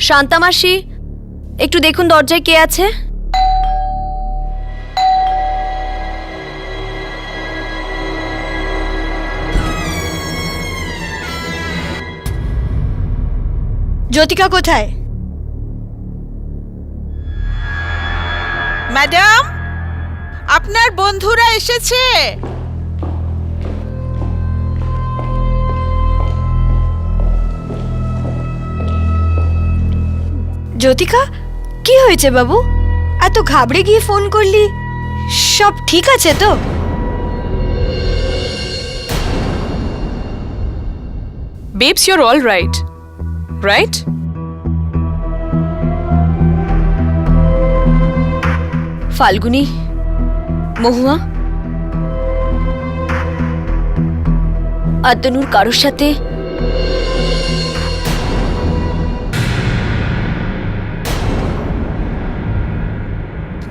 শান্তা মাসি, একটু দেখুন দরজায় কে আছে। জ্যোতিকা কোথায়? ম্যাডাম, আপনার বন্ধুরা এসেছে। জ্যোতিকা, কি হয়েছে বাবু? এত ঘাবড়ে গিয়ে ফোন করলি, সব ঠিক আছে তো? Babes, you're all right. Right? Falguni, মহুয়া, আতনুর কারোর সাথে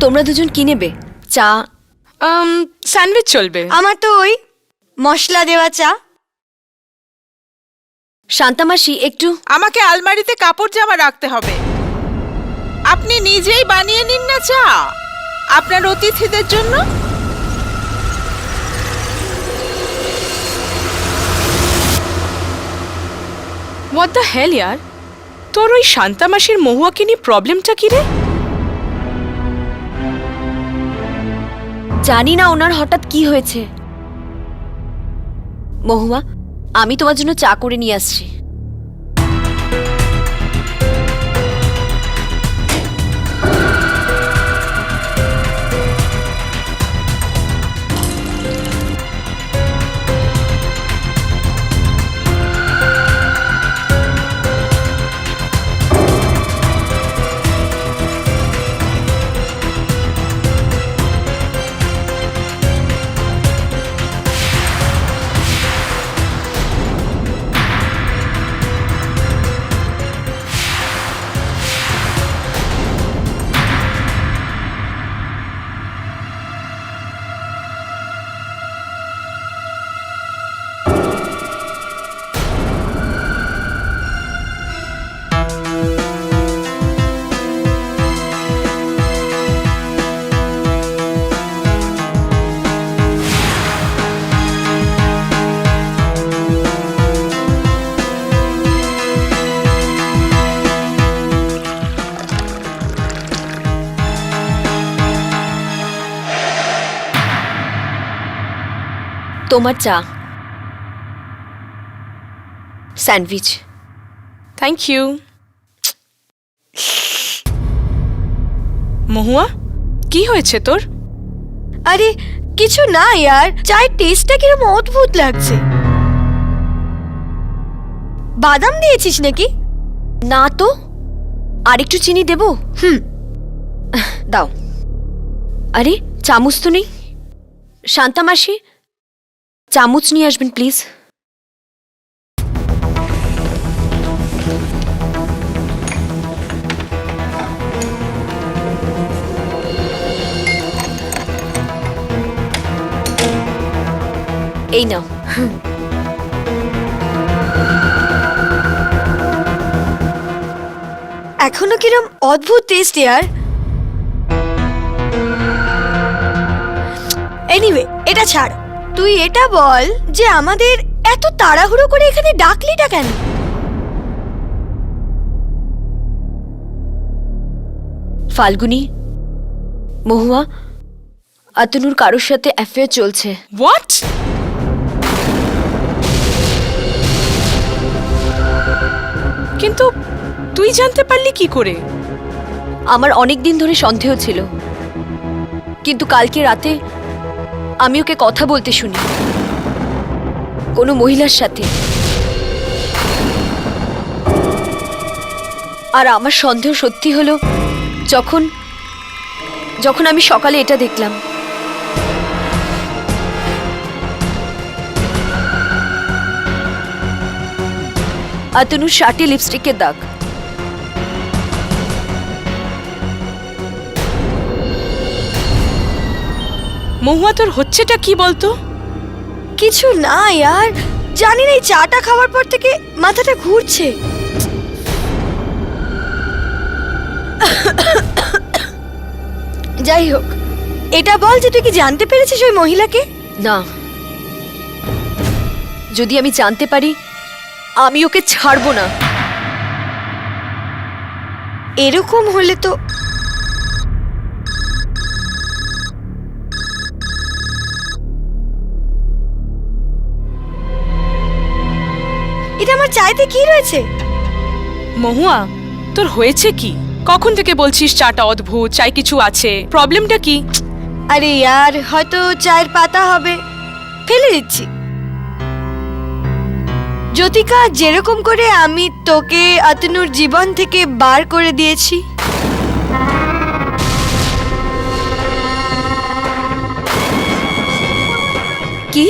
তোমরা দুজন কি নেবে? চা? স্যান্ডউইচ চলবে। আমার তো ওই মশলা দেওয়া চা। শান্তা মাসি, একটু আমাকে আলমারিতে কাপড় জামা রাখতে হবে। আপনি নিজেই বানিয়ে নিন না চা আপনার অতিথিদের জন্য। What the hell यार? তোর ওই শান্তা মাসির মহুয়াকে নিয়ে প্রবলেমটা কি রে? জানি না ওনার হঠাৎ কি হয়েছে। মহুয়া, আমি তোমার জন্য চা করে নিয়ে আসছি। তোমার চা, স্যান্ডউইচ। Thank you. মহুয়া, কি হয়েছে তোর? আরে কিছু না यार, চায়ের টেস্টটা কিরকম অদ্ভুত লাগছে। বাদাম দিয়েছিস নাকি? না তো। আর একটু চিনি দেবো? দাও। আরে চামচ তো নেই। শান্তা মাসি, চামচ নিয়ে আসবেন প্লিজ। এই নাও। এখনো কিরম অদ্ভুত টেস্ট यार। এনিওয়ে, এটা ছাড়। তুই এটা বল যে আমাদের এত তাড়াহুড়ো করে এখানে ডাকলিটা কেন? ফাল্গুনি, মহুয়া, আতনুর কারোর সাথে অ্যাফেয়ার চলছে। হোয়াট? কিন্তু তুই জানতে পারলি কি করে? আমার অনেক দিন ধরে সন্দেহ ছিল, কিন্তু কালকে রাতে আমি ওকে কথা বলতে শুনি কোনো মহিলার সাথে। আর আমার সন্দেহ সত্যি হলো যখন যখন আমি সকালে এটা দেখলাম। আতনুর শার্টে লিপস্টিকের দাগ। মহুয়া, তোর হচ্ছেটা কি বলতো? কিছু না यार, জানি না এই চাটা খাওয়ার পর থেকে মাথাটা ঘুরছে। যাই হোক, এটা বল যে তুই কি জানতে পেরেছিস ওই মহিলাকে? না, যদি আমি জানতে পারি আমি ওকে ছাড়বো না। এরকম হলে তো এটা আমার চাইতে কি রয়েছে? মহুয়া, তোর হয়েছে কি? কখন থেকে বলছিস চাটা অদ্ভুত, চাই কিছু আছে, প্রবলেমটা কি? আরে यार, হয়তো চায়ের পাতা হবে, ফেলে দিচ্ছি। জ্যোতিকা, যেরকম করে আমি তোকে আতনুর জীবন থেকে বার করে দিয়েছি, কি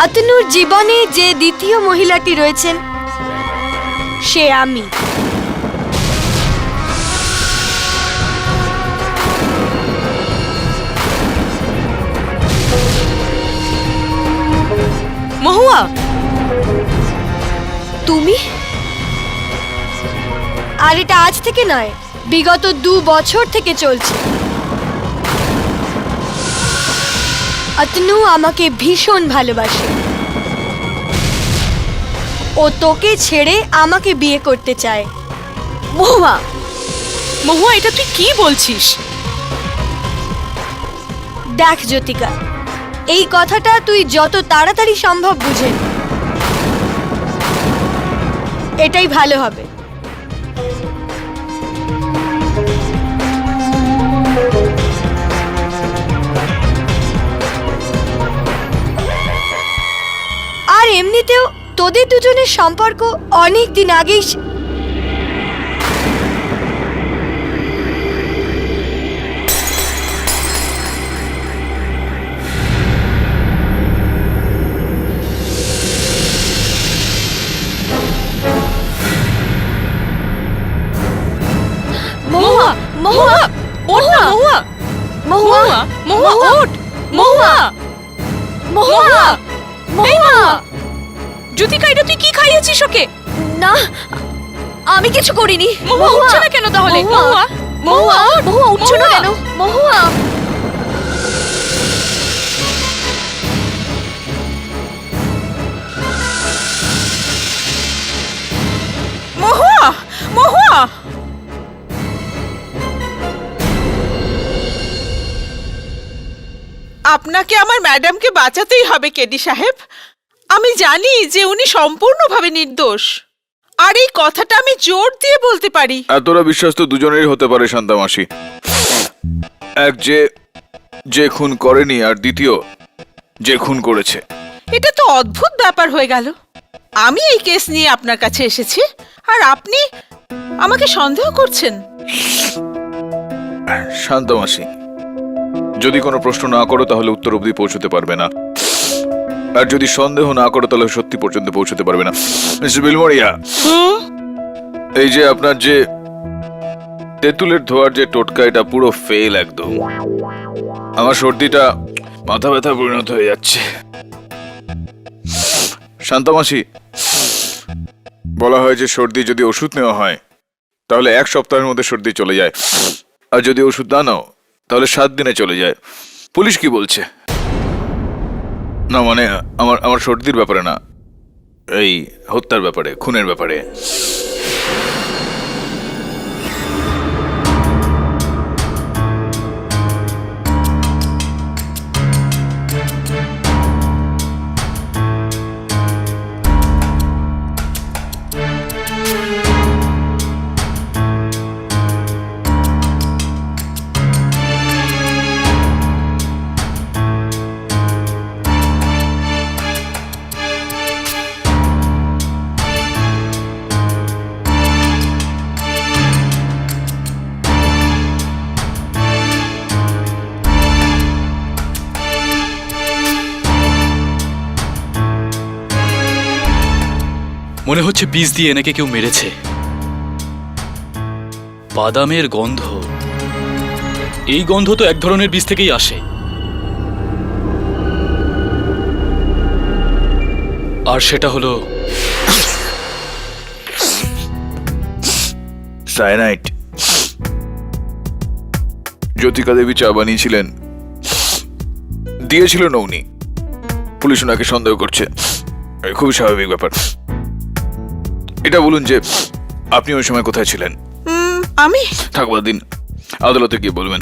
আতনুর জীবনে যে দ্বিতীয় মহিলাটি রয়েছেন সে আমি। মহুয়া, তুমি? আর এটা আজ থেকে নয়, বিগত 2 বছর থেকে চলছে। আতনু আমাকে ভীষণ ভালোবাসে। ও তোকে ছেড়ে আমাকে বিয়ে করতে চায়। মহুয়া, মহুয়া, এটা তুই কি বলছিস? দেখ জ্যোতিকা, এই কথাটা তুই যত তাড়াতাড়ি সম্ভব বুঝে নে। এটাই ভালো হবে। আর এমনিতেও তোদের দুজনের সম্পর্ক অনেক দিন আগেই মহুয়া, মহুয়া, ওঠ না, মহুয়া, মহুয়া, মহুয়া, মহুয়া, ওঠ, মহুয়া, মহুয়া, মহুয়া। জ্যোতিকা, এটা তুই কি খাইয়েছিস ওকে? না, আমি কিছু করিনি। মহুয়া উঠছে না কেন তাহলে? মহুয়া, মহুয়া, মহুয়া উঠছো না কেন? মহুয়া, মহুয়া, মহুয়া, আপনাকে আমার ম্যাডামকে বাঁচাতেই হবে কেডি সাহেব। আমি জানি যে উনি সম্পূর্ণভাবে নির্দোষ, আর এই কথাটা আমি জোর দিয়ে বলতে পারি। এতটা বিশ্বাস তো দুজনেরই হতে পারে শান্তা মাসি। এক যে খুন করেনি, আর দ্বিতীয় যে খুন করেছে। এটা তো অদ্ভুত ব্যাপার হয়ে গেল। আমি এই কেস নিয়ে আপনার কাছে এসেছি, আর আপনি আমাকে সন্দেহ করছেন। শান্তা মাসি, যদি কোনো প্রশ্ন না করো তাহলে উত্তর অবধি পৌঁছতে পারবে না, আর যদি সন্দেহ না করো তাহলে সত্যি পর্যন্ত পৌঁছতে পারবে না। মিস্টার বিলমোরিয়া, এই যে আপনার যে তেঁতুলের ধোয়ার যে টোটকা, এটা পুরো ফেল একদম। আমার সর্দিটা মাথা ব্যথা পরিণত হয়ে যাচ্ছে। শান্তা মাসি, বলা হয় যে সর্দি যদি ওষুধ নেওয়া হয় তাহলে 1 সপ্তাহের মধ্যে সর্দি চলে যায়, আর যদি ওষুধ না নাও তাহলে 7 দিনে চলে যায়। পুলিশ কি বলছে? না মানে আমার সর্দির ব্যাপারে না, এই হত্যার ব্যাপারে, খুনের ব্যাপারে। মনে হচ্ছে বিষ দিয়ে এনেকে কেউ মেরেছে। বাদামের গন্ধ, এই গন্ধ তো এক ধরনের বিষ থেকেই আসে। আর সেটা হলো সায়ানাইড। জ্যোতিকা দেবী চা বানিয়েছিলেন, দিয়েছিল না উনি। পুলিশ ওনাকে সন্দেহ করছে, খুবই স্বাভাবিক ব্যাপার। এটা বলুন যে আপনি ওই সময় কোথায় ছিলেন? আমি থাকবার দিন আদালতে গিয়ে বলবেন,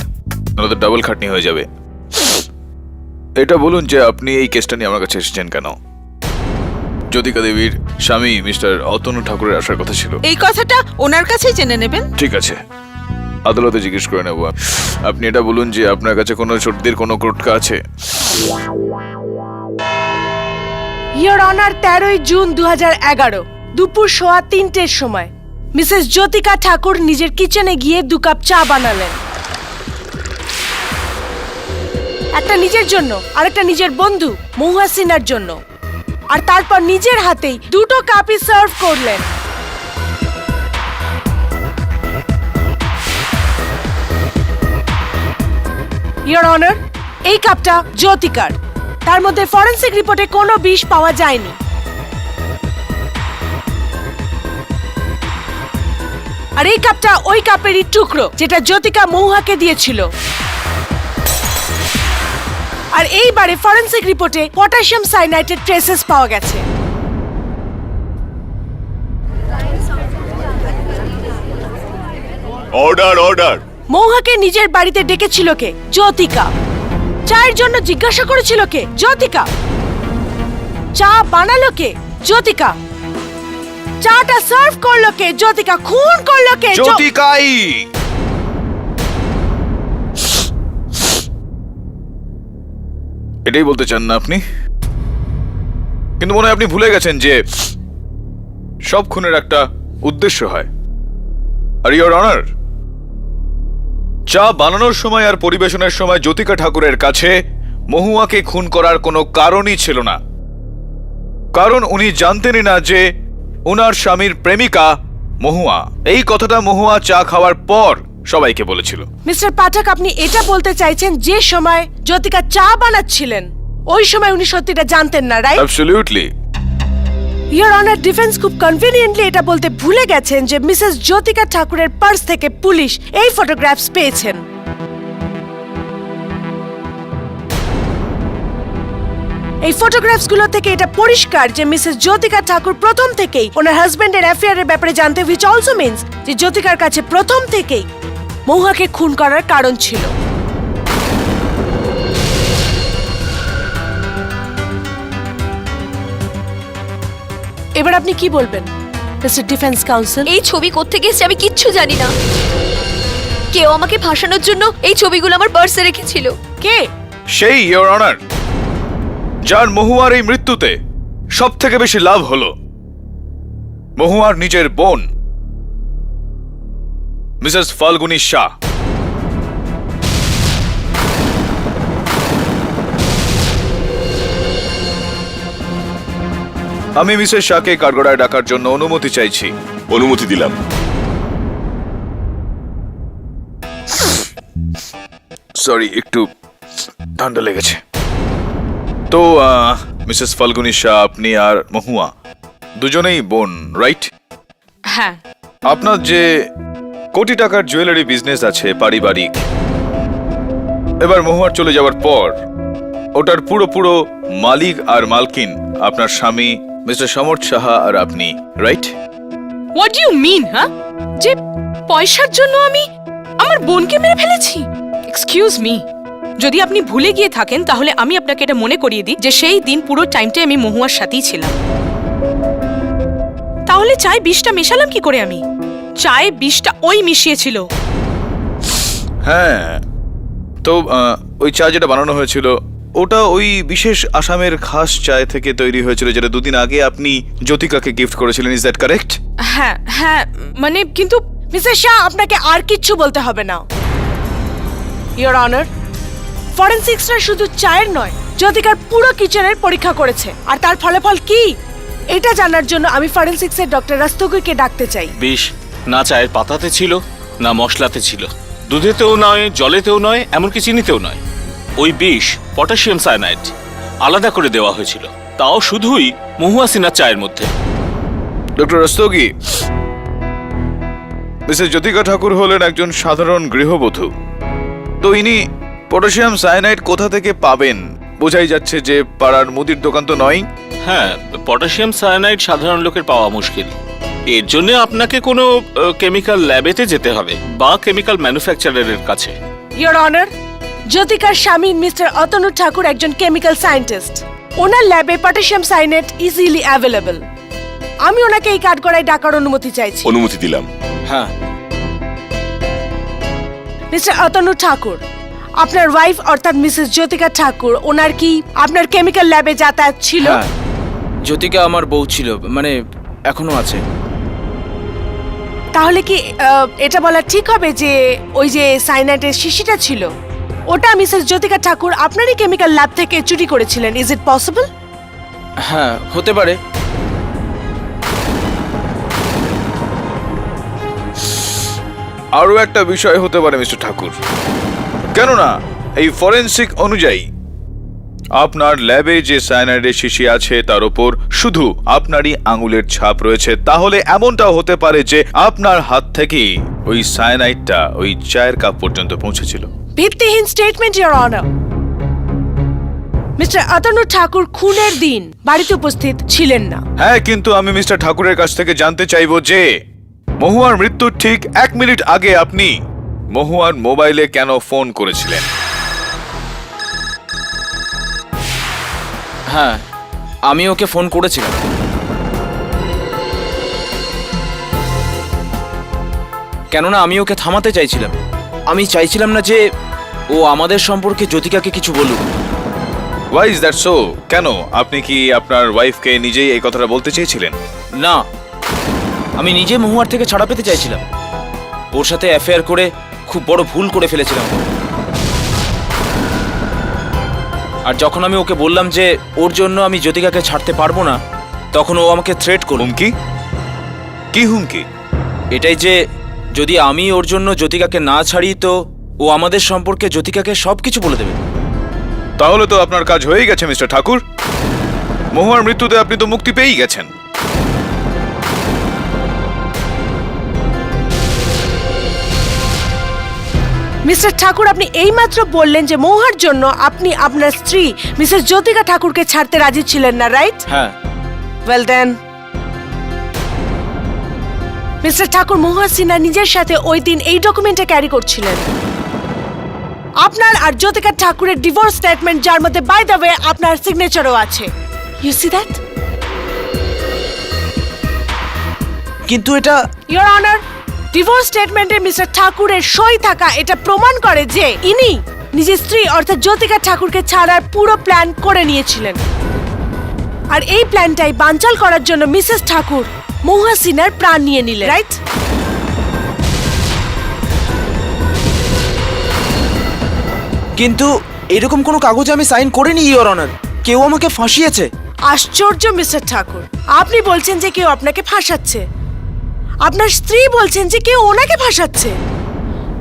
নাহলে ডাবল খাটনি হয়ে যাবে। এটা বলুন যে আপনি এই কেসটা নিয়ে আমার কাছে এসেছেন কেন? জ্যোতিকা দেবীর স্বামী মিস্টার অতনু ঠাকুরের আসার কথা ছিল। এই কথাটা ওনার কাছেই জেনে নেবেন। ঠিক আছে, আদালতে জিজ্ঞেস করে নেব। আপনি এটা বলুন যে আপনার কাছে কোনো সর্দির কোনো টোটকা আছে? ইয়োর অনার 13 জুন 2011 দুপুর 3:15 সময় মিসেস জ্যোতিকা ঠাকুর নিজের কিচেনে গিয়ে 2 কাপ চা বানালেন। একটা নিজের জন্য আর একটা নিজের বন্ধু মহুয়া সিনহার জন্য, আর তারপর নিজের হাতেই 2টো কাপই সার্ভ করলেন। ইয়োর অনার, এই কাপটা জ্যোতিকার। তার মধ্যে ফরেনসিক রিপোর্টে কোনো বিষ পাওয়া যায়নি। আর এই কাপটা ওই কাপেরই টুকরো যেটা জ্যোতিকা মহুয়াকে দিয়েছিল। আর এইবারে ফরেনসিক রিপোর্টে পটাশিয়াম সাইনাইডের ট্রেসেস পাওয়া গেছে। Order order. মহুয়াকে নিজের বাড়িতে ডেকেছিল কে? জ্যোতিকা। চায়ের জন্য জিজ্ঞাসা করেছিল কে? জ্যোতিকা। চা বানালো কে? জ্যোতিকা। চাটা সার্ভ করলো কে? জ্যোতিকা। খুন করলো কে? জ্যোতিকাই। এটাই বলতে চান না আপনি? কিন্তু মনে হয় আপনি ভুলে গেছেন যে সব খুনের একটা উদ্দেশ্য হয়। আর ইয়োর অনার, চা বানানোর সময় আর পরিবেশনের সময় জ্যোতিকা ঠাকুরের কাছে মহুয়াকে খুন করার কোনো কারণই ছিল না। কারণ উনি জানতেনই না যে ওনার স্বামীর প্রেমিকা মহুয়া। এই কথাটা মহুয়া চা খাওয়ার পর সবাইকে বলেছিল। মিস্টার পাঠক, আপনি এটা বলতে চাইছেন যে সময় জ্যোতিকা চা বানাচ্ছিলেন ওই সময় উনি সত্যিটা জানতেন না, right? Absolutely. Your honour, defence খুব কনভিনিয়েন্টলি এটা বলতে ভুলে গেছেন যে মিসেস জ্যোতিকা ঠাকুরের পার্স থেকে পুলিশ এই ফটোগ্রাফস পেয়েছেন। এই ফটোগ্রাফস গুলো থেকে এটা পরিষ্কার যে মিসেস জ্যোতিকা ঠাকুর প্রথম থেকেই ওনার হাজবেন্ডের অ্যাফেয়ারের ব্যাপারে জানতে, which also means যে জ্যোতিকার কাছে প্রথম থেকেই মহুয়াকে খুন করার কারণ ছিল। এবার আপনি কি বলবেন মিস্টার ডিফেন্স কাউন্সিল? এই ছবি কোত্থেকে এসেছে আমি কিচ্ছু জানি না। কেউ আমাকে ফাঁসানোর জন্য এই ছবিগুলো আমার পার্সে রেখেছিল। কে? সেই ইয়োর অনার, যার মহুয়ার এই মৃত্যুতে সব থেকে বেশি লাভ হলো। মহুয়ার নিজের বোন মিসেস ফাল্গুনী শাহ। আমি মিসেস শাহকে কাঠগড়ায় ডাকার জন্য অনুমতি চাইছি। অনুমতি দিলাম। সরি, একটু ঠান্ডা লেগেছে। তো মিসেস ফাল্গুনী শাহ, আপনি আর মহুয়া দুজনেই বোন, রাইট? হ্যাঁ। আপনার যে কোটি টাকার জুয়েলারি বিজনেস আছে পারিবারিক, এবার মহুয়ার চলে যাওয়ার পর ওটার পুরো মালিক আর মালকিন আপনার স্বামী মিস্টার সমর্থ সাহা আর আপনি, right? What do you mean? হ্যাঁ, যে পয়সার জন্য আমি আমার বোনকে মেরে ফেলেছি? এক্সকিউজ মি, যদি আপনি ভুলে গিয়ে থাকেন তাহলে আমি আপনাকে এটা মনে করিয়ে দিই যে সেই দিন পুরো টাইমটাই আমি মহুয়ার সাথেই ছিলাম। তাহলে চায়ে বিষটা মেশালাম কি করে আমি? চায়ে বিষটা ওই মিশিয়েছিল। হ্যাঁ, তো ওই চা যেটা বানানো হয়েছিল ওটা ওই বিশেষ আসামের খাস চায় থেকে তৈরি হয়েছিল, যেটা দুদিন আগে আপনি জ্যোতিকাকে গিফট করেছিলেন। Is that correct? হ্যাঁ হ্যাঁ, মানে কিন্তু মিসেস শাহ, আপনাকে আর কিচ্ছু বলতে হবে না। ইয়োর অনার, ফরেনসিক্সরা শুধু চায়ের নয়, জ্যোতিকার পুরো কিচেনের পরীক্ষা করেছে। আর তার ফলাফল কি? এটা জানার জন্য আমি ফরেনসিক্সের ডক্টর রাস্তোগিকে ডাকতে চাই। বিষ না চায়ের পাতাতে ছিল না মশলাতে ছিল, দুধেতেও নয়, জলেতেও নয়, এমনকি চিনিতেও নয়। ওই বিষ পটাশিয়াম সায়ানাইড আলাদা করে দেওয়া হয়েছিল, তাও শুধুই মহুয়া সিনহার চায়ের মধ্যে। ডক্টর রস্তোগি, মিসেস জ্যোতিকা ঠাকুর হলেন একজন সাধারণ গৃহবধূ, তো ইনি পটাশিয়াম সায়ানাইড কোথা থেকে পাবেন? বোঝাই যাচ্ছে যে পাড়ার মুদির দোকান তো নয়। হ্যাঁ, পটাশিয়াম সায়ানাইড সাধারণ লোকের পাওয়া মুশকিল। এর জন্য আপনাকে কোনো কেমিক্যাল ল্যাবেতে যেতে হবে বা কেমিক্যাল ম্যানুফ্যাকচারারের কাছে। ইয়োর অনার, জ্যোতিকার স্বামী মিস্টার অতনু ঠাকুর একজন কেমিক্যাল সায়েন্টিস্ট। ওনার ল্যাবে পটাশিয়াম সায়ানাইড ইজিলি অ্যাভেলেবল। আমি ওনাকে এই কাঠগড়ায় ডাকার অনুমতি চাইছি। অনুমতি দিলাম। হ্যাঁ, মিস্টার অতনু ঠাকুর, আপনার ওয়াইফ অর্থাৎ মিসেস জ্যোতিকা ঠাকুর, ওনার কি আপনার কেমিক্যাল ল্যাবে যাতায়াত ছিল? হ্যাঁ, জ্যোতিকা আমার বউ ছিল, মানে এখনো আছে। তাহলে কি এটা বলা ঠিক হবে যে ওই যে সাইনাইডের শিশিটা ছিল ওটা মিসেস জ্যোতিকা ঠাকুর আপনারই কেমিক্যাল ল্যাব থেকে চুরি করেছিলেন? Is it possible? হ্যাঁ, হতে পারে। আরও একটা বিষয় হতে পারে মিস্টার ঠাকুর, কেননা এই ফরেনসিক অনুযায়ী আপনার ল্যাবে যে সায়ানাইডের শিশি আছে তার উপর শুধু আপনারই আঙুলের ছাপ রয়েছে। তাহলে এমনটাও হতে পারে যে আপনার হাত থেকেই ওই সায়ানাইডটা ওই চায়ের কাপ পর্যন্ত পৌঁছেছিল। ভিত্তিহীন statement, your honour. Mister Atanu Thakur খুনের দিন বাড়িতে উপস্থিত ছিলেন না। হ্যাঁ, কিন্তু আমি মিস্টার ঠাকুরের কাছ থেকে জানতে চাইবো যে মহুয়ার মৃত্যুর ঠিক 1 মিনিট আগে আপনি মহুয়ার মোবাইলে কেন ফোন করেছিলেন? হ্যাঁ, আমি ওকে ফোন করেছিলাম। কেননা আমি ওকে থামাতে চাইছিলাম। আমি চাইছিলাম না যে ও আমাদের সম্পর্কে জ্যোতিকাকে কিছু বলুক। Why is that so? কেন? আপনি কি আপনার ওয়াইফকে নিজেই এই কথাটা বলতে চেয়েছিলেন? না, আমি নিজে মহুয়ার থেকে ছাড়া পেতে চাইছিলাম। ওর সাথে অ্যাফেয়ার করে খুব বড় ভুল করে ফেলেছিলাম। আর যখন আমি ওকে বললাম যে ওর জন্য আমি জ্যোতিকাকে ছাড়তে পারবো না, তখন ও আমাকে থ্রেট করল। হুমকি? কি হুমকি? এটাই যে যদি আমি ওর জন্য জ্যোতিকাকে না ছাড়ি তো ও আমাদের সম্পর্কে জ্যোতিকাকে সবকিছু বলে দেবে। তাহলে তো আপনার কাজ হয়ে গেছে মিস্টার ঠাকুর। মহুয়ার মৃত্যুতে আপনি তো মুক্তি পেয়েই গেছেন। মিস্টার ঠাকুর, আপনি এইমাত্র বললেন যে মহুয়ার জন্য আপনি আপনার স্ত্রী মিসেস জ্যোতিকা ঠাকুরকে ছাড়তে রাজি ছিলেন না, রাইট? হ্যাঁ। ওয়েল দেন, মিস্টার ঠাকুর, মহুয়া সিনহা নিজের সাথে ওই দিন এই ডকুমেন্টটা ক্যারি করছিলেন, আপনার আর জ্যোতিকা ঠাকুরের ডিভোর্স স্টেটমেন্ট, যার মধ্যে বাই দ্য ওয়ে আপনার সিগনেচারও আছে। You see that? কিন্তু এটা ইওর অনার, ডিভোর্স স্টেটমেন্টে মিস্টার ঠাকুরের সই থাকা এটা প্রমাণ করে যে ইনি নিজের স্ত্রী অর্থাৎ জ্যোতিকা ঠাকুরকে ছাড়ার পুরো প্ল্যান করে নিয়েছিলেন। আর এই প্ল্যানটাই বানচাল করার জন্য মিসেস ঠাকুর মহুয়া সিনহার প্রাণ নিয়ে নিলেন, রাইট? কিন্তু এরকম কোনো কাগজে আমি সাইন করিনি, ইওর অনার। কেউ আমাকে ফাঁসিয়েছে। আশ্চর্য মিস্টার ঠাকুর, আপনি বলছেন যে কেউ আপনাকে ফাঁসাচ্ছে, আপনার স্ত্রী বলছেন যে কেউ ওনাকে ফাঁসাচ্ছে।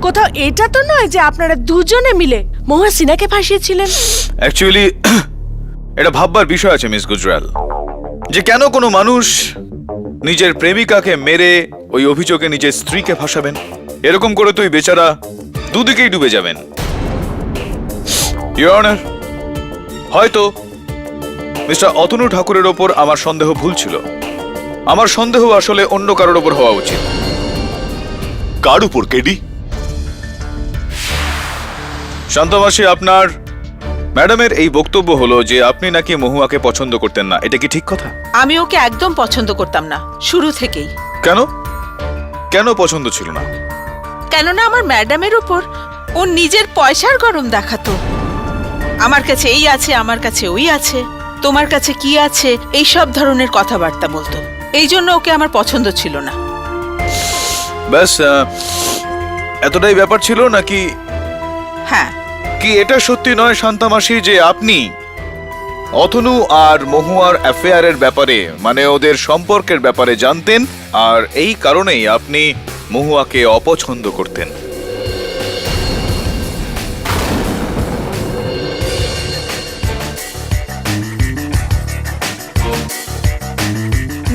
কোথাও এটা তো নয় যে আপনারা দুজনে মিলে মহুয়া সিনহাকে ফাঁসিয়েছিলেন? অ্যাকচুয়ালি এটা ভাববার বিষয় আছে মিস গুজরাল, যে কেন কোনো মানুষ নিজের প্রেমিকাকে মেরে ওই অভিযোগে নিজের স্ত্রীকে ফাঁসাবেন। এরকম করে তুই বেচারা দুদিকেই ডুবে যাবেন। ইওর অনার, হয়তো মিস্টার অতনু ঠাকুরের ওপর আমার সন্দেহ ভুল ছিল। আমার সন্দেহ আসলে অন্য কারোর ওপর হওয়া উচিত। কার উপর কেডি? শান্তমাসি, আপনার ম্যাডামের এই বক্তব্য হলো যে আপনি নাকি মহুয়াকে পছন্দ করতেন না। এটা কি ঠিক কথা? আমি ওকে একদম পছন্দ করতাম না শুরু থেকেই। কেন? কেন পছন্দ ছিল না? কেননা আমার ম্যাডামের উপর ও নিজের পয়সার গরম দেখাতো। আমার কাছে এই আছে, আমার কাছে ওই আছে, তোমার কাছে কি আছে, এই সব ধরনের কথাবার্তা বলতো। এই জন্য ওকে আমার পছন্দ ছিল না। ব্যাস এতটাই ব্যাপার ছিল নাকি? হ্যাঁ। কি এটা সত্যি নয় শান্তামাসি যে আপনি অতনু আর মহুয়ার অ্যাফেয়ারের ব্যাপারে মানে ওদের সম্পর্কের ব্যাপারে জানতেন, আর এই কারণেই আপনি মহুয়াকে অপছন্দ করতেন।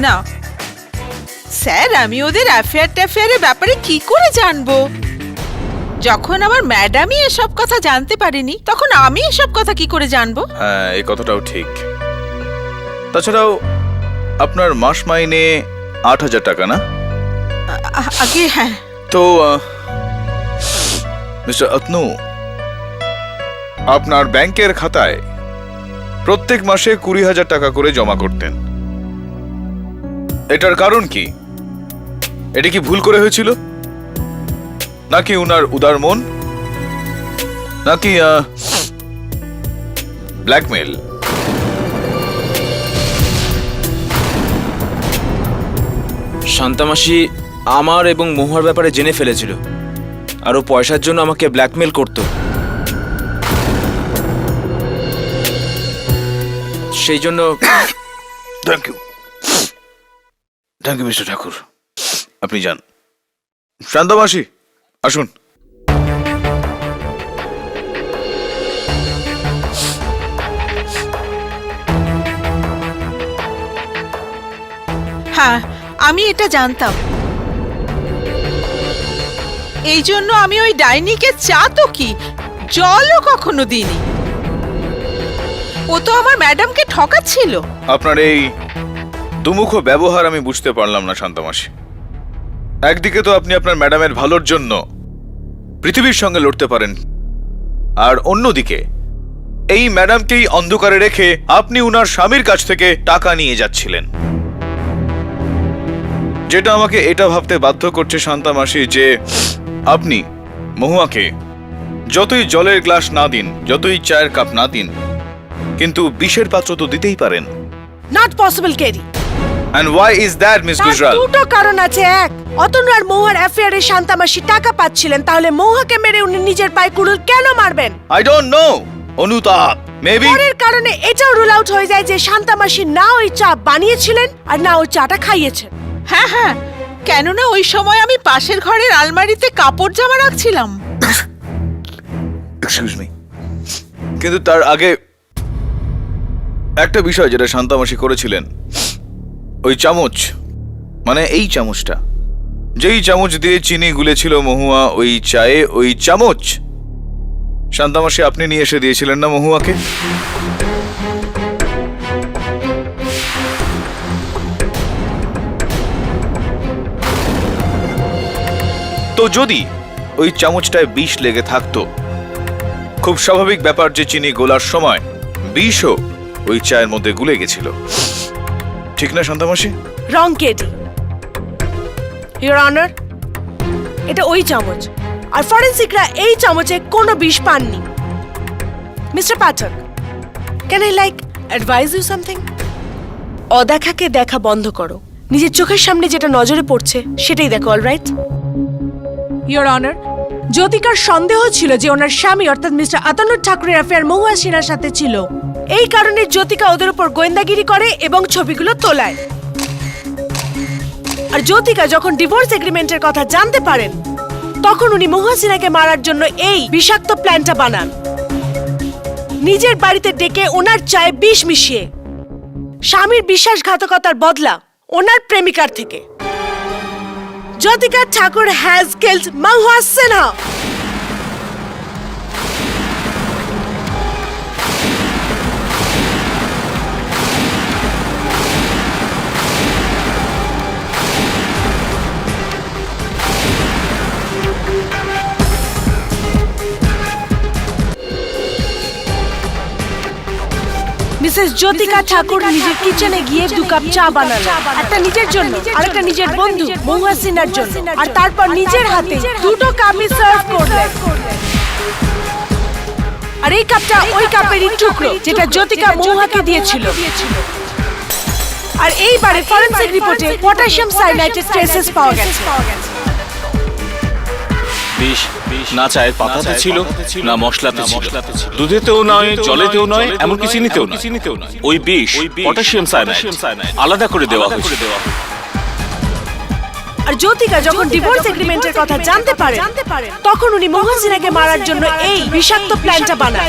না স্যার, আমি ওদের অ্যাফেয়ারের ব্যাপারে কি করে জানবো? যখন আমার ম্যাডামই এসব কথা জানতে পারেনি, তখন আমি এসব কথা কি করে জানবো? হ্যাঁ, এই কথাটাও ঠিক। তাছাড়াও আপনার মাস মাইনে ৮,০০০ টাকা না? আগে হ্যাঁ। তো মিস্টার অতনু, আপনার ব্যাংকের খাতায় প্রত্যেক মাসে ২০,০০০ টাকা করে জমা করতেন। এটার কারণ কি? এটা কি ভুল করে হয়েছিল, নাকি উনার উদার মন, নাকি ব্ল্যাকমেল? শান্তামাসি আমার এবং মহুয়ার ব্যাপারে জেনে ফেলেছিল, আর ও পয়সার জন্য আমাকে ব্ল্যাকমেল করত। সেই জন্য thank you, thank you Mister Thakur. আপনি যান। শান্তামাসি, আসুন। হ্যাঁ, আমি এটা জানতাম। এই জন্য আমি ওই ডাইনিকে চা তো কি জলও কখনো দিইনি। ও তো আমার ম্যাডামকে ঠকাচ্ছিল। আপনার এই দুমুখ ব্যবহার আমি বুঝতে পারলাম না শান্তামাসি। একদিকে তো আপনি আপনার ম্যাডামের ভালোর জন্য পৃথিবীর সঙ্গে লড়তে পারেন, আর অন্যদিকে এই ম্যাডামকেই অন্ধকারে রেখে আপনি উনার স্বামীর কাছ থেকে টাকা নিয়ে যাচ্ছিলেন, যেটা আমাকে এটা ভাবতে বাধ্য করছে শান্তামাসি যে আপনি মহুয়াকে যতই জলের গ্লাস না দিন, যতই চায়ের কাপ না দিন, কিন্তু বিষের পাত্র তো দিতেই পারেন। Not possible KD. And why is that, Miss তার Gujral? দুটো কারণ আছে। এক, অতনু আর মহুয়ার অ্যাফেয়ারে শান্তামাসি টাকা পাচ্ছিলেন, তাহলে মহুয়াকে মেরে উনি নিজের পায়ে কুড়ুল কেন মারবেন? I don't know. অনুতাপ, maybe. পরের কারণে এটাও রুল আউট হয়ে যায় যে শান্তামাসি না ওই চা বানিয়েছিলেন আর না ওই চাটা খাইয়েছেন। হ্যাঁ হ্যাঁ, কেননা ওই সময় আমি পাশের ঘরের আলমারিতে কাপড় জামা রাখছিলাম। Excuse me. কিন্তু তার আগে একটা বিষয় যেটা শান্তামাসি করেছিলেন, ওই চামচ, মানে এই চামচটা, যেই চামচ দিয়ে চিনি গুলেছিল মহুয়া ওই চায়ে, ওই চামচ শান্তামাসি আপনি নিয়ে এসে দিয়েছিলেন না মহুয়াকে? তো যদি ওই চামচটায় বিষ লেগে থাকতো, খুব স্বাভাবিক ব্যাপার যে চিনি গোলার সময় বিষও ওই চায়ের মধ্যে গুলে গেছিল, ঠিক না শান্তামাসি? রং কেডি। ইওর অনার, এটা ওই চামচ, আর ফরেনসিকরা এই চামচে কোনো বিষ পাননি। Mister Pathak, can I advise you something? অদেখাকে দেখা বন্ধ করো। নিজের চোখের সামনে যেটা নজরে পড়ছে সেটাই দেখো, অলরাইট? ইওর অনার, জ্যোতিকার সন্দেহ ছিল যে ওনার স্বামী অর্থাৎ মিস্টার অতনু ঠাকুরের অ্যাফেয়ার মহুয়া সিনহার সাথে ছিল। এই কারণে জ্যোতিকা ওদের উপর গোয়েন্দাগিরি করে এবং ছবিগুলো তোলায়। আর জ্যোতিকা যখন ডিভোর্স এগ্রিমেন্টের কথা জানতে পারেন, তখন উনি মহুয়া সিনহাকে মারার জন্য এই বিষাক্ত প্ল্যানটা বানান, নিজের বাড়িতে ডেকে ওনার চায়ে বিষ মিশিয়ে। স্বামীর বিশ্বাসঘাতকতার বদলা ওনার প্রেমিকার থেকে। Jyotika Thakur has killed Mahua Sinha. Mrs Jyotika Thakur নিজের কিচেনে গিয়ে 2 কাপ চা বানালো, একটা নিজের জন্য আর একটা নিজের বন্ধু মহুয়া সিনহার জন্য, আর তারপর নিজের হাতে 2টো কাপই সার্ভ করলেন। আর এই কাপটা ওই কাপেরই টুকরো যেটা জ্যোতিকা মহুয়াকে দিয়েছিল। আর এইবারে ফরেনসিক রিপোর্টে পটাশিয়াম সায়ানাইডের ট্রেসেস পাওয়া গেছে। বিষ না চায়ের পাতাতে ছিল না মশলাতে ছিল, দুধেতেও নয়, জলেতেও নয়, এমনকি চিনিতেও নয়। ওই বিষ পটাশিয়াম সায়ানাইড আলাদা করে দেওয়া হয়েছিল। আর জ্যোতিকা যখন ডিভোর্স এগ্রিমেন্টের কথা জানতে পারে তখন উনি মোহন সিনহাকে মারার জন্য এই বিষাক্ত প্ল্যানটা বানান।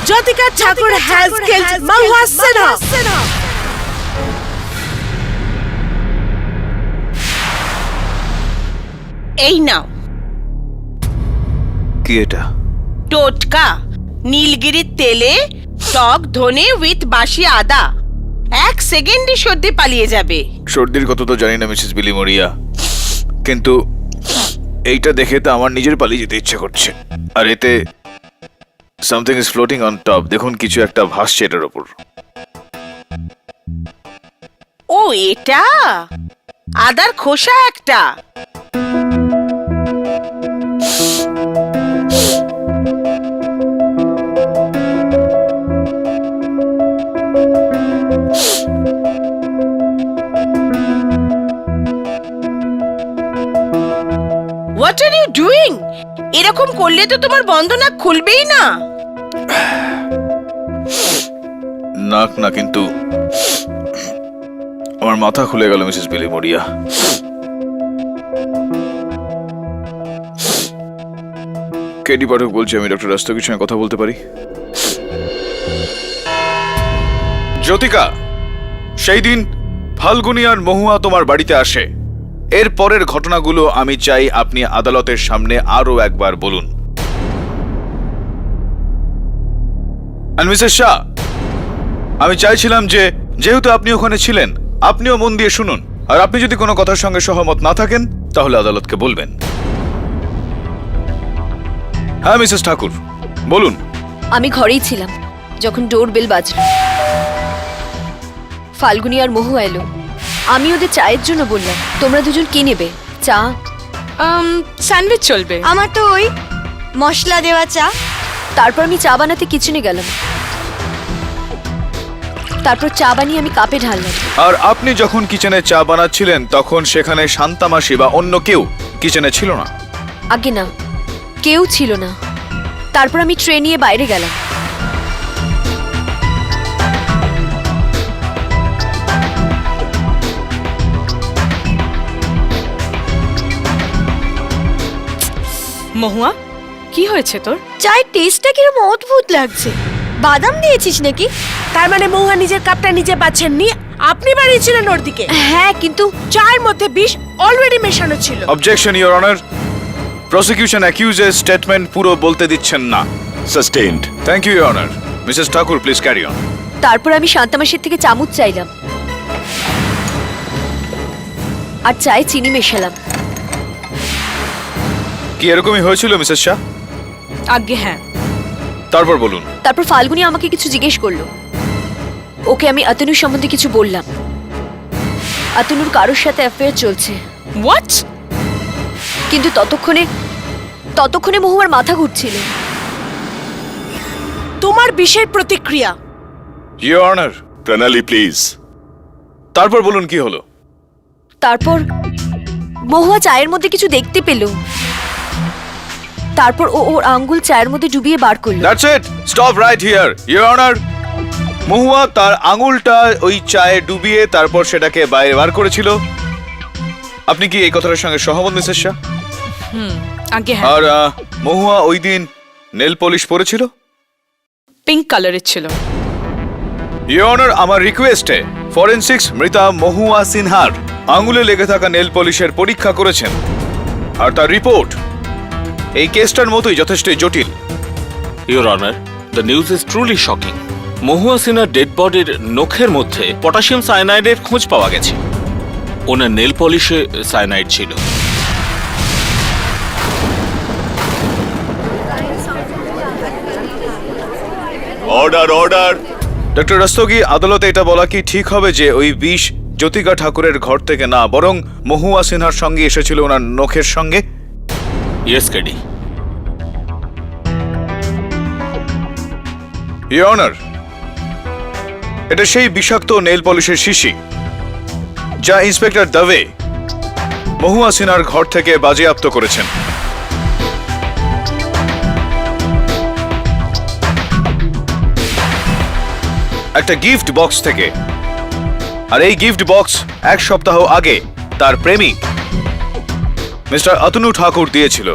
জ্যোতিকা ঠাকুর হ্যাজ কিলড মহুয়া সিনহা। এই নাও কি এটা? টোটকা, নীলগিরির তেলে টক ধনে উইথ বাসি আদা। 1 সেকেন্ডে সর্দি পালিয়ে যাবে। সর্দির কথা তো জানি না মিসেস বিলি মরিয়া, কিন্তু এইটা দেখে তো আমার নিজের পালিয়ে যেতে ইচ্ছে করছে। আর এতে something is floating on top. দেখুন কিছু একটা ভাসছে এটার ওপর। ও এটা আদার খোসা একটা। What are you doing? এরকম করলে তো তোমার বন্ধ নাক খুলবেই না। নাক না, কিন্তু আমার মাথা খুলে গেল মিসেস বিলি মরিয়া। কেডি পাঠক বলছি, আমি ডক্টর রাস্তগীর সঙ্গে কথা বলতে পারি? জ্যোতিকা, সেই দিন ফাল্গুনি আর মহুয়া তোমার বাড়িতে আসে, এর পরের ঘটনাগুলো আমি চাই আপনি আদালতের সামনে আরো একবার বলুন। আর মিসেস শাহ, আমি চাইছিলাম যে যেহেতু আপনি ওখানে ছিলেন, আপনিও মন দিয়ে শুনুন, আর আপনি যদি কোনো কথার সঙ্গে সহমত না থাকেন তাহলে আদালতকে বলবেন। হ্যাঁ মিসেস ঠাকুর, বলুন। আমি ঘরেই ছিলাম যখন ডোর বেল বাজলো। ফাল্গুনি আর মহুয়া এলো। আমি ওদের চায়ের জন্য বললাম, তোমরা দুজন কি নেবে? চা? স্যান্ডউইচ চলবে। আমার তো ওই মশলা দেওয়া চা। তারপর আমি চা বানাতে কিচেনে গেলাম। তারপর চা বানিয়ে আমি কাপে ঢাললাম। আর আপনি যখন কিচেনে চা বানাচ্ছিলেন তখন সেখানে শান্তামাসি বা অন্য কেউ কিচেনে ছিল না? আগে না, কেউ ছিল না। তারপর আমি ট্রে নিয়ে বাইরে গেলাম। মহুয়া, কি হয়েছে তোর? চায়ের টেস্টটা কিরকম অদ্ভুত লাগছে। বাদাম দিয়েছিস নাকি? তার মানে মহুয়া নিজের কাপটা নিজে পাচ্ছেননি, আপনি বাড়িয়েছিলেন ওর দিকে। হ্যাঁ, কিন্তু চায়ের মধ্যে বিষ অলরেডি মেশানো ছিল। Objection your honour. প্রসিকিউশন অ্যাকিউজের স্টেটমেন্ট পুরো বলতে দিচ্ছেন না। Sustained. Thank you your honour. Mrs Thakur, please carry on. তারপর আমি শান্তামাসির থেকে চামচ চাইলাম আর চায়ে চিনি মেশালাম। কি এরকমই হয়েছিল মিসেস শাহ? আগে হ্যাঁ। তারপর বলুন। তারপর ফাল্গুনি আমাকে কিছু জিজ্ঞেস করলো। ওকে আমি আতনুর সম্বন্ধে কিছু বললাম। আতনুর কারোর সাথে অ্যাফেয়ার চলছে। হোয়াট? কিন্তু ততক্ষণে মহুয়ার মাথা ঘুরছিল। তোমার বিষের প্রতিক্রিয়া। Your honour. প্রণালী প্লিজ। তারপর বলুন কি হলো? তারপর মহুয়া চায়ের মধ্যে কিছু দেখতে পেল। তারপর ও ওর আঙ্গুল চায়ের মধ্যে ডুবিয়ে বার করলো। That's it. Stop right here your honour. Mahua তার আঙুলটা ওই চায়ে ডুবিয়ে তারপর সেটাকে বাইরে বার করেছিল। আপনি কি এই কথাটার সঙ্গে সহমত মিসেস শাহ? আগে হ্যাঁ। আর মহুয়া ওই দিন নেল পলিশ পরেছিল? পিঙ্ক কালারের ছিল। ইওর অনার, আমার রিকোয়েস্টে ফরেনসিক্স মৃতা মহুয়া সিনহার আঙুলে লেগে থাকা নেল পলিশের পরীক্ষা করেছেন, আর তার রিপোর্ট এই কেসটার মতোই যথেষ্ট জটিল। Your honour, the news is truly shocking. Mahua সিনহার ডেড বডির নখের মধ্যে পটাশিয়াম সায়ানাইডের খোঁজ পাওয়া গেছে। ওনার নেল পলিশে সায়ানাইড ছিল। Order order. ডক্টর রস্তগি, আদালতে এটা বলা কি ঠিক হবে যে ওই বিষ জ্যোতিকা ঠাকুরের ঘর থেকে না, বরং মহুয়া সিনহার সঙ্গে এসেছিল ওনার নখের সঙ্গে? Yes KD. ইওর অনার, এটা সেই বিষাক্ত নেল পলিশের শিশি যা ইন্সপেক্টর দবে মহুয়া সিনহার ঘর থেকে বাজেয়াপ্ত করেছেন। একটা গিফট বক্স থেকে। আর এই গিফট বক্স 1 সপ্তাহ আগে তার প্রেমিক মিস্টার অতনু ঠাকুর দিয়েছিল।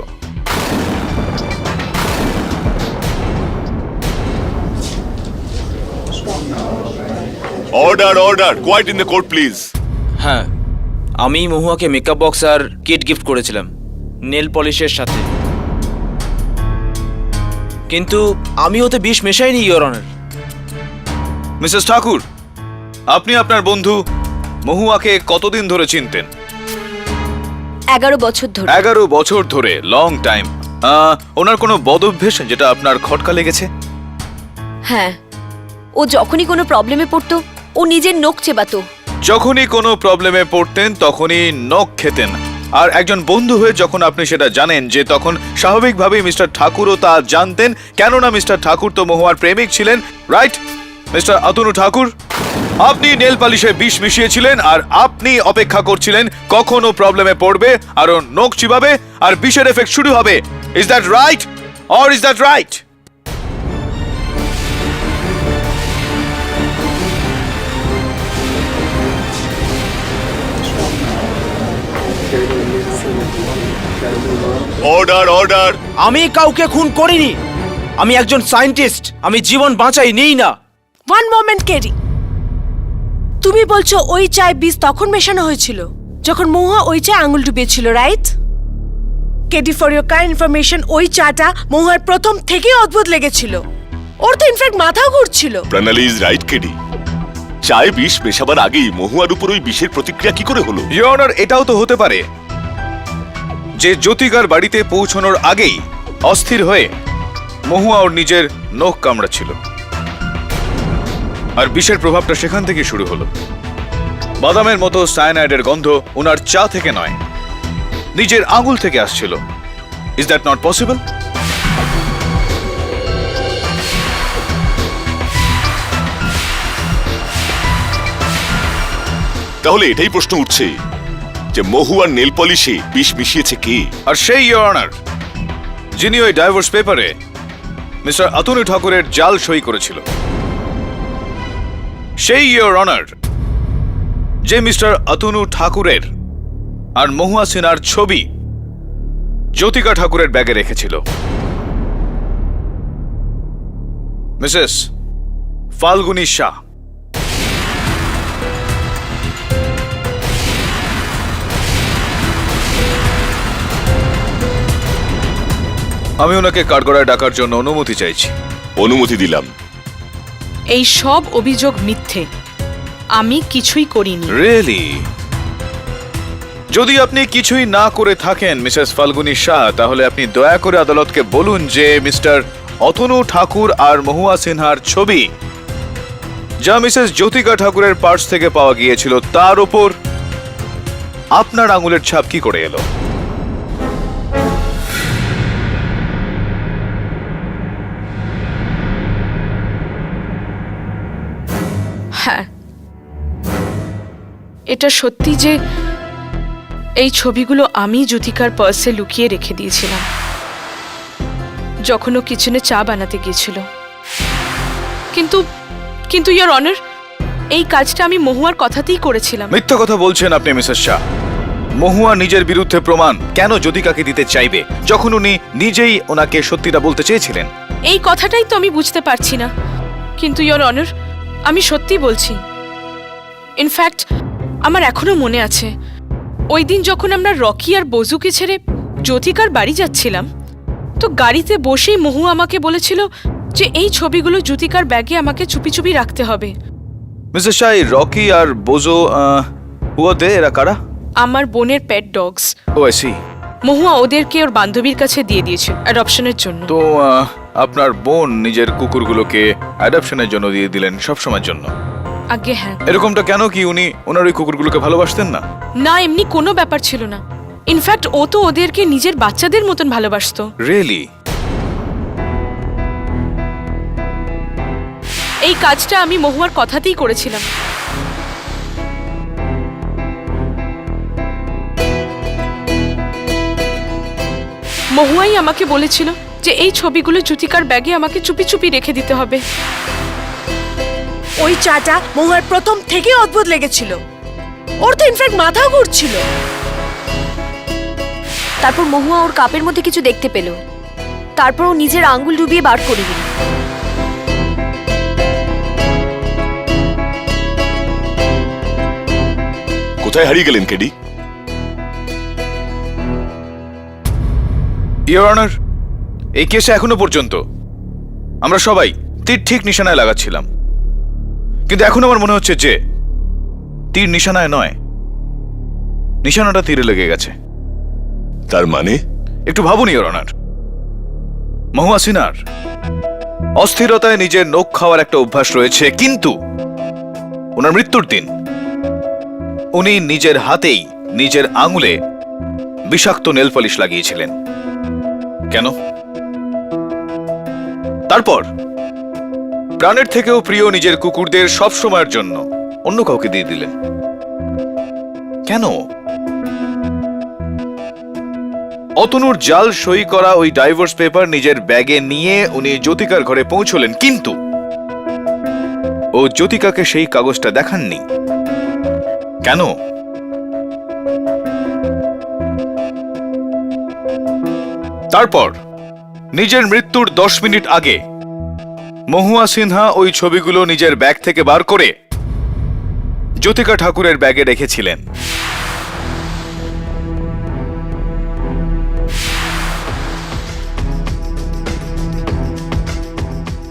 Order, order. Quiet in the court, please. হ্যাঁ, আমি মহুয়াকে মেকআপ বক্স আর কিট গিফট করেছিলাম নেল পলিশের সাথে, কিন্তু আমি ওতে বিষ মেশাইনি, ইওর অনার। মিসেস ঠাকুর, আপনি আপনার বন্ধু মহুয়াকে কতদিন ধরে চিনতেন? 11 বছর ধরে। 11 বছর ধরে, লং টাইম। ওনার কোনো বদঅভ্যেস যেটা আপনার খটকা লেগেছে? হ্যাঁ, ও যখনই কোনো প্রবলেমে পড়তো ও নিজের নখ চেবাতো। যখনই কোনো প্রবলেমে পড়তেন তখনই নখ খেতেন। আর একজন বন্ধু হয়ে যখন আপনি সেটা জানেন, যে তখন স্বাভাবিকভাবেই মিস্টার ঠাকুরও তা জানতেন, কেননা মিস্টার ঠাকুর তো মহুয়ার প্রেমিক ছিলেন, রাইট? মিস্টার অতনু ঠাকুর, আপনি নেল পালিশে বিষ মিশিয়েছিলেন আর আপনি অপেক্ষা করছিলেন কখন ও প্রবলেমে পড়বে আর ও নখ চিবাবে আর বিষের এফেক্ট শুরু হবে। Is that right or is that right? Order, order. আমি কাউকে খুন করিনি, আমি একজন সায়েন্টিস্ট, আমি জীবন বাঁচাই নেই না। ওয়ান মোমেন্ট কেরি, তুমি বলছো ওই চায় বীজ তখন মেশানো হয়েছিল যখন মহুয়া ওই চায় আঙুল ডুবিয়েছিল, right? KD, for your kind information, ওই চাটা মহুয়ার প্রথম থেকেই অদ্ভুত লেগেছিল। ওর তো ইনফ্যাক্ট মাথাও ঘুরছিল। Pranali is right, Kedi. চায়ে বিষ মেশাবার আগেই মহুয়ার উপর ওই বিষের প্রতিক্রিয়া কি করে হলো? ইওর অনার, এটাও তো হতে পারে যে জ্যোতিকার বাড়িতে পৌঁছানোর আগেই অস্থির হয়ে মহুয়া ওর নিজের নখ কামড়াচ্ছিল আর বিষের প্রভাবটা সেখান থেকে শুরু হলো। বাদামের মতো সায়ানাইডের গন্ধ ওনার চা থেকে নয়, নিজের আঙুল থেকে আসছিল। Is that not possible? তাহলে এটাই প্রশ্ন উঠছে যে মহুয়ার নেল পলিশে বিষ মিশিয়েছে কে? আর সেই ইওর অনার যিনি ওই ডাইভোর্স পেপারে মিস্টার অতনু ঠাকুরের জাল সই করেছিল, সেই ইওর অনার যে মিস্টার অতনু ঠাকুরের আর মহুয়া সিনহার ছবি জ্যোতিকা ঠাকুরের ব্যাগে রেখেছিল। মিসেস ফাল্গুনী শাহ। আমি ওনাকে কাঠগড়ায় ডাকার জন্য অনুমতি চাইছি। অনুমতি দিলাম। এই সব অভিযোগ মিথ্যে, আমি কিছুই করিনি। রিয়েলি? যদি আপনি কিছুই না করে থাকেন মিসেস ফাল্গুনী শাহ, তাহলে আপনি দয়া করে আদালতকে বলুন যে মিস্টার অতনু ঠাকুর আর মহুয়া সিনহার ছবি যা মিসেস জ্যোতিকা ঠাকুরের পার্স থেকে পাওয়া গিয়েছিল তার উপর আপনার আঙুলের ছাপ কি করে এলো? হ্যাঁ, এটা সত্যি যে এই ছবিগুলো আমি জ্যোতিকার পার্সে লুকিয়ে রেখে দিয়েছিলাম যখন ও কিচেনে চা বানাতে গিয়েছিল। কিন্তু কিন্তু ইওর অনার, এই কাজটা আমি মহুয়ার কথাতেই করেছিলাম। মিথ্যা কথা বলছেন আপনি মিসেস শাহ। মহুয়া নিজের বিরুদ্ধে প্রমাণ কেন জ্যোতিকাকে দিতে চাইবে যখন উনি নিজেই ওনাকে সত্যিটা বলতে চেয়েছিলেন? এই কথাটাই তো আমি বুঝতে পারছি না। কিন্তু ইওর অনার, আমি সত্যি বলছি। ইনফ্যাক্ট আমার এখনো মনে আছে ওই দিন যখন আমরা রকি আর বজুকে ছেড়ে জ্যোতিকার বাড়ি যাচ্ছিলাম, তো গাড়িতে বসেই মহুয়া আমাকে বলেছিল যে এই ছবিগুলো জ্যোতিকার ব্যাগে আমাকে চুপি চুপি রাখতে হবে। মিসেস শাহ, রকি আর বোজো হুয়াতে এরা কারা? আমার বোনের pet dogs. Oh I see. Mahua ওদেরকে ওর বান্ধবীর কাছে দিয়ে দিয়েছে অ্যাডপশনের জন্য। তো আপনার বোন নিজের কুকুরগুলোকে অ্যাডপশনের জন্য দিয়ে দিলেন সবসময়ের জন্য? আগে হ্যাঁ। এরকমটা কেন? কি উনি ওনার ওই কুকুরগুলোকে ভালোবাসতেন না? না, এমনি কোনো ব্যাপার ছিল না। ইনফ্যাক্ট ও তো ওদেরকে নিজের বাচ্চাদের মতন ভালোবাসতো। রিয়েলি? এই কাজটা আমি মহুয়ার কথাতেই করেছিলাম। মহুয়াই আমাকে বলেছিল যে এই ছবিগুলো জ্যোতিকার ব্যাগে আমাকে চুপি চুপি রেখে দিতে হবে। ওই চাটা মহুয়ার প্রথম থেকে অদ্ভুত লেগেছিল। ওর তো ইনফ্যাক্ট মাথাও ঘুরছিল। তারপর মহুয়া ওর কাপের মধ্যে কিছু দেখতে পেল, তারপর ও নিজের আঙ্গুল ডুবিয়ে বার করে দিল। কোথায় হারিয়ে গেলেন কেডি? ইওর অনার, এই কেসে এখনো পর্যন্ত আমরা সবাই তীর ঠিক নিশানায় লাগাচ্ছিলাম, কিন্তু এখন আমার মনে হচ্ছে যে তীর নিশানায় নয়, নিশানাটা তীরে লেগে গেছে। তার মানে? একটু ভাবুন ইওর অনার, মহুয়া সিনহার অস্থিরতায় নিজের নখ খাওয়ার একটা অভ্যাস রয়েছে, কিন্তু ওনার মৃত্যুর দিন উনি নিজের হাতেই নিজের আঙুলে বিষাক্ত নেল পলিশ লাগিয়েছিলেন। কেন? তারপর প্রাণের থেকেও প্রিয় নিজের কুকুরদের সব সময়ের জন্য অন্য কাউকে দিয়ে দিলেন। কেন? অতনুর জাল সই করা ওই ডাইভোর্স পেপার নিজের ব্যাগে নিয়ে উনি জ্যোতিকার ঘরে পৌঁছলেন, কিন্তু ও জ্যোতিকাকে সেই কাগজটা দেখাননি। কেন? তারপর নিজের মৃত্যুর 10 মিনিট আগে মহুয়া সিনহা ওই ছবিগুলো নিজের ব্যাগ থেকে বার করে জ্যোতিকা ঠাকুরের ব্যাগে রেখেছিলেন।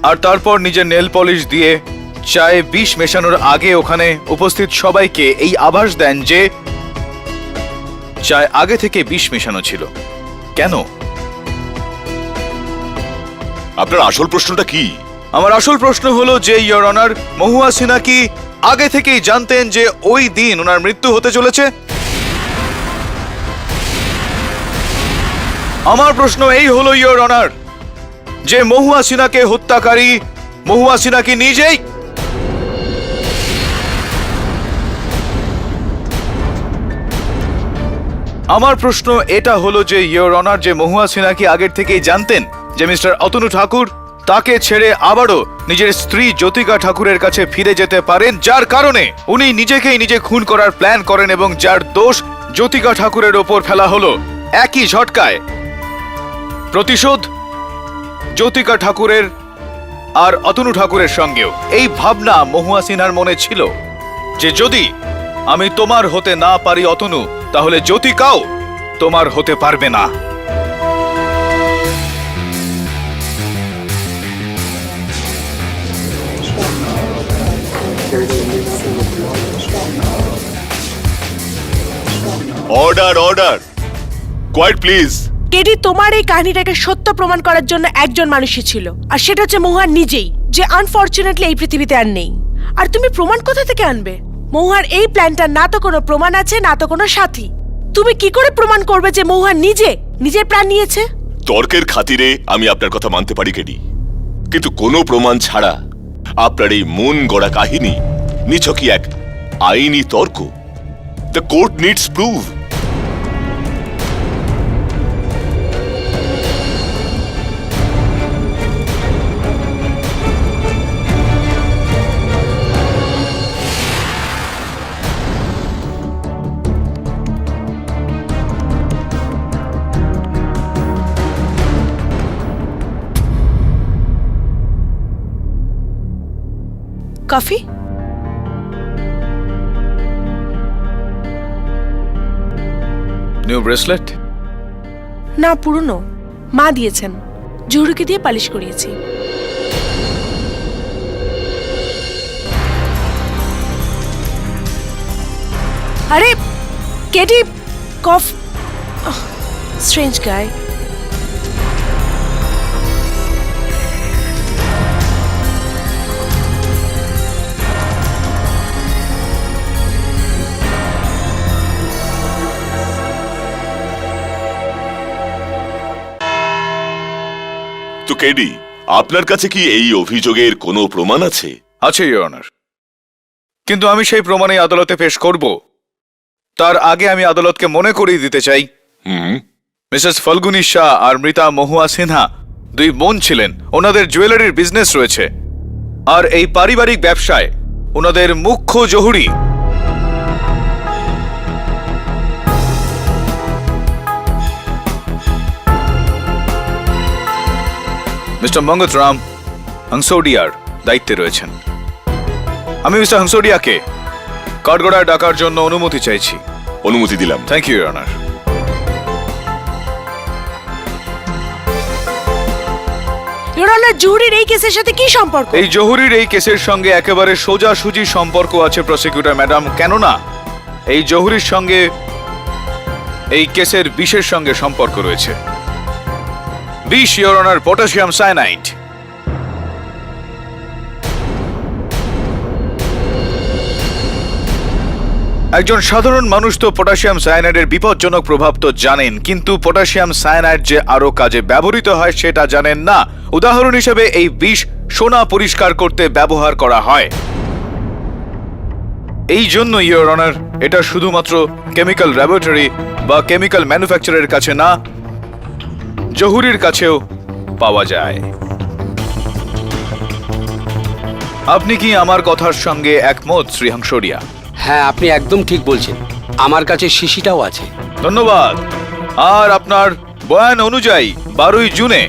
আর তারপর নিজের নেল পলিশ দিয়ে চায়ে বিষ মেশানোর আগে ওখানে উপস্থিত সবাইকে এই আভাস দেন যে চায় আগে থেকে বিষ মেশানো ছিল। কেন? আপনার আসল প্রশ্নটা কি? আমার আসল প্রশ্ন হলো যে ইওর অনার, মহুয়া সিনহা কি আগে থেকেই জানতেন যে ওই দিন ওনার মৃত্যু হতে চলেছে? আমার প্রশ্ন এই হলো ইওর অনার, যে মহুয়া সিনহাকে হত্যাকারী মহুয়া সিনহা কি নিজেই? আমার প্রশ্ন এটা হলো যে ইওর অনার, যে মহুয়া সিনহা কি আগের থেকেই জানতেন যে মিস্টার অতনু ঠাকুর তাকে ছেড়ে আবারও নিজের স্ত্রী জ্যোতিকা ঠাকুরের কাছে ফিরে যেতে পারেন, যার কারণে উনি নিজেকেই নিজে খুন করার প্ল্যান করেন এবং যার দোষ জ্যোতিকা ঠাকুরের ওপর ফেলা হলো একই ঝটকায়? প্রতিশোধ জ্যোতিকা ঠাকুরের আর অতনু ঠাকুরের সঙ্গেও। এই ভাবনা মহুয়া সিনহার মনে ছিল যে যদি আমি তোমার হতে না পারি অতনু, তাহলে জ্যোতিকাও তোমার হতে পারবে না। Order, order, quiet please. KD, তোমার এই কাহিনীটাকে সত্য প্রমাণ করার জন্য একজন মানুষই ছিল, আর সেটা হচ্ছে মহুয়ার নিজেই, যে আনফরচুনেটলি এই পৃথিবীতে আর নেই। আর তুমি প্রমাণ কোথা থেকে আনবে? মহুয়ার এই প্ল্যানটার না তো কোনো প্রমাণ আছে, না তো কোনো সাথী। তুমি কি করে প্রমাণ করবে যে মহুয়া নিজের প্রাণ নিয়েছে? তর্কের খাতিরে আমি আপনার কথা মানতে পারি কেডি, কিন্তু কোনো প্রমাণ ছাড়া আপনার এই মন গড়া কাহিনী নিছকই এক আইনি তর্ক। The court needs proof. Coffee? New bracelet? না, পুরনো। মা দিয়েছেন, জহুরুকে দিয়ে পালিশ করিয়েছি। আরে কেডি, কফ, স্ট্রেঞ্জ গাই। তো কেডি, আপনার কাছে কি এই অভিযোগের কোনো প্রমাণ আছে? আছে ইওর অনার, কিন্তু আমি সেই প্রমাণে আদালতে পেশ করব তার আগে আমি আদালতকে মনে করিয়ে দিতে চাই মিসেস ফলগুনি শাহ আর মৃতা মহুয়া সিনহা দুই বোন ছিলেন। ওনাদের জুয়েলারির বিজনেস রয়েছে, আর এই পারিবারিক ব্যবসায় ওনাদের মুখ্য জহুরি মিস্টার মঙ্গতরাম হাংসোডিয়ার দায়িত্বে রয়েছেন। আমি মিস্টার হাংসোডিয়াকে কাঠগড়ায় ডাকার জন্য অনুমতি চাইছি। অনুমতি দিলাম। Thank you, your honour. Your honour, জহুরির এই কেসের সাথে কি সম্পর্ক? এই জহুরির এই কেসের সঙ্গে একেবারে সোজাসুজি সম্পর্ক আছে প্রসিকিউটর ম্যাডাম। কেননা এই জহুরির সঙ্গে এই কেসের বিষের সঙ্গে সম্পর্ক রয়েছে। বিষ, ইওর অনার, পটাশিয়াম সায়ানাইড। একজন সাধারণ মানুষ তো পটাশিয়াম সায়ানাইডের বিপজ্জনক প্রভাব তো জানেন, কিন্তু পটাশিয়াম সায়ানাইড যে আরো কাজে ব্যবহৃত হয় সেটা জানেন না। উদাহরণ হিসেবে এই বিষ সোনা পরিষ্কার করতে ব্যবহার করা হয়। এই জন্য ইওর অনার, এটা শুধুমাত্র কেমিক্যাল ল্যাবরেটরি বা কেমিক্যাল ম্যানুফ্যাকচারের কাছে না, জহুরির কাছেও পাওয়া যায়। আপনি কি আমার কথার সঙ্গে একমত, শ্রী হাংসোডিয়া? হ্যাঁ, আপনি একদম ঠিক বলছেন। আমার কাছে শিশিটাও আছে। ধন্যবাদ। আর আপনার বয়ান অনুযায়ী 12ই জুনে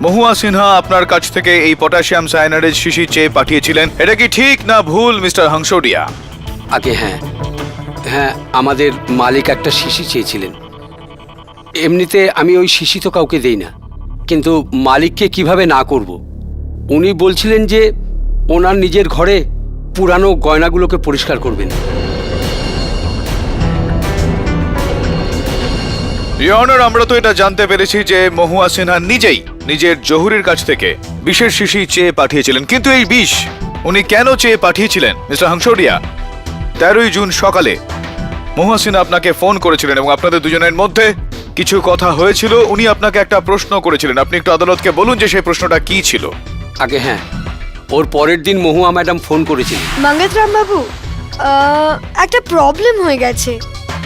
মহুয়া সিনহা আপনার কাছ থেকে এই পটাশিয়াম সায়ানাইডের শিশি চেয়ে পাঠিয়েছিলেন। এটা কি ঠিক না ভুল, মিস্টার হাংসোডিয়া? আগে হ্যাঁ, আমাদের মালিক একটা শিশি চেয়েছিলেন। এমনিতে আমি ওই শিশি তো কাউকে দেই না, কিন্তু মালিককে কিভাবে না করব? উনি বলছিলেন যে ওনার নিজের ঘরে পুরানো গয়নাগুলোকে পরিষ্কার করবেন। ইওর অনার, আমরা তো এটা জানতে পেরেছি যে মহুয়া সিনহা নিজেই নিজের জহুরির কাছ থেকে বিষের শিশি চেয়ে পাঠিয়েছিলেন, কিন্তু এই বিষ উনি কেন চেয়ে পাঠিয়েছিলেন মিস্টার হাংসোডিয়া? 13ই জুন সকালে মহুয়া সিনহা আপনাকে ফোন করেছিলেন এবং আপনাদের দুজনের মধ্যে কিছু কথা হয়েছিল। উনি আপনাকে একটা প্রশ্ন করেছিলেন। আপনি একটু আদালতকে বলুন যে সেই প্রশ্নটা কি ছিল। আগে হ্যাঁ, ওর পরের দিন মহুয়া ম্যাডাম ফোন করেছিলেন। মঙ্গতরাম বাবু, একটা প্রবলেম হয়ে গেছে।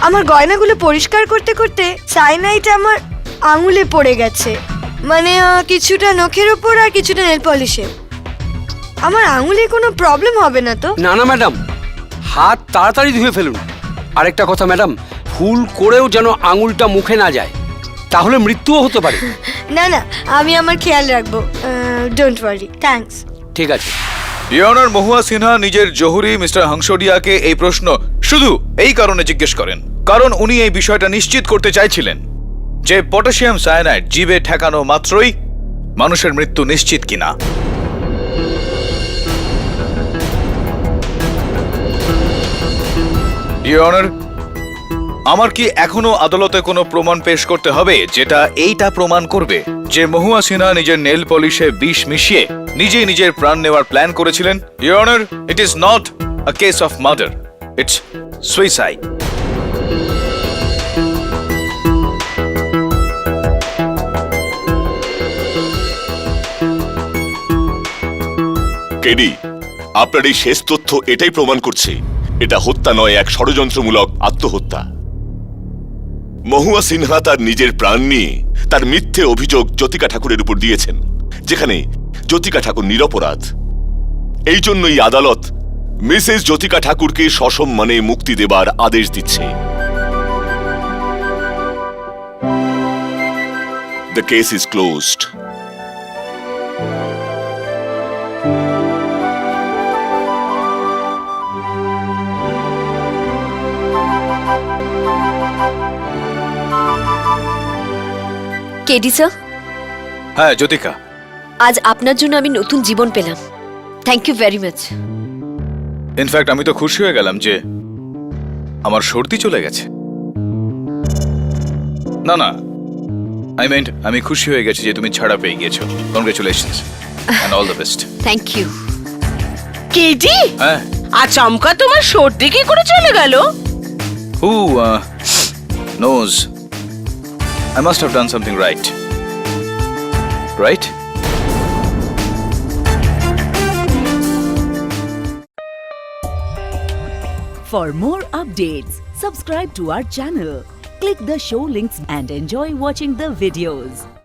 আমার গয়নাগুলো পরিষ্কার করতে করতে সায়ানাইড আমার আঙুলে পড়ে গেছে, মানে কিছুটা নখের ওপর আর কিছুটা নেল পলিশে। আমার আঙুলে কোনো প্রবলেম হবে না তো? না না ম্যাডাম, হাত তাড়াতাড়ি ধুয়ে ফেলুন। আরেকটা কথা ম্যাডাম, ভুল করেও যেন আঙুলটা মুখে না যায়, তাহলে মৃত্যুও হতে পারে। না না, আমি আমার খেয়াল রাখবো। Don't worry, thanks. ঠিক আছে। ইওর অনার, মহুয়া সিনহা নিজের জহুরি মিস্টার হাংসোডিয়াকে এই প্রশ্ন শুধু এই কারণে জিজ্ঞেস করেন কারণ উনি এই বিষয়টা নিশ্চিত করতে চাইছিলেন যে পটাশিয়াম সায়ানাইড জিভে ঠেকানো মাত্রই মানুষের মৃত্যু নিশ্চিত কিনা। ইওর অনার, আমার কি এখনো আদালতে কোনো প্রমাণ পেশ করতে হবে যেটা এইটা প্রমাণ করবে যে মহুয়া সিনহা নিজের নেল পলিশে বিষ মিশিয়ে নিজেই নিজের প্রাণ নেওয়ার প্ল্যান করেছিলেন? Your honour, it is not a case of murder, it's suicide. KD, আপনার এই শেষ তথ্য এটাই প্রমাণ করছে এটা হত্যা নয়, এক ষড়যন্ত্রমূলক আত্মহত্যা। মহুয়া সিনহা তার নিজের প্রাণ নিয়ে তার মিথ্যে অভিযোগ জ্যোতিকা ঠাকুরের উপর দিয়েছেন, যেখানে জ্যোতিকা ঠাকুর নিরপরাধ। এই জন্যই আদালত মিসেস জ্যোতিকা ঠাকুরকে সসম্মানে মুক্তি দেবার আদেশ দিচ্ছে। The case is closed. KD sir, হ্যাঁ জ্যোতিকা, আজ আপনার জন্য আমি নতুন জীবন পেলাম। Thank you very much. In fact আমি তো খুশি হয়ে গেলাম যে আমার সর্দি চলে গেছে। না না, আমি খুশি হয়ে গেছি যে তুমি ছাড়া পেয়ে গিয়েছো। Congratulations and all the best. Thank you. KD, হ্যাঁ, আচমকা তোমার সর্দি কি করে চলে গেল? who knows? I must have done something right. Right? For more updates, subscribe to our channel, Click the show links and enjoy watching the videos.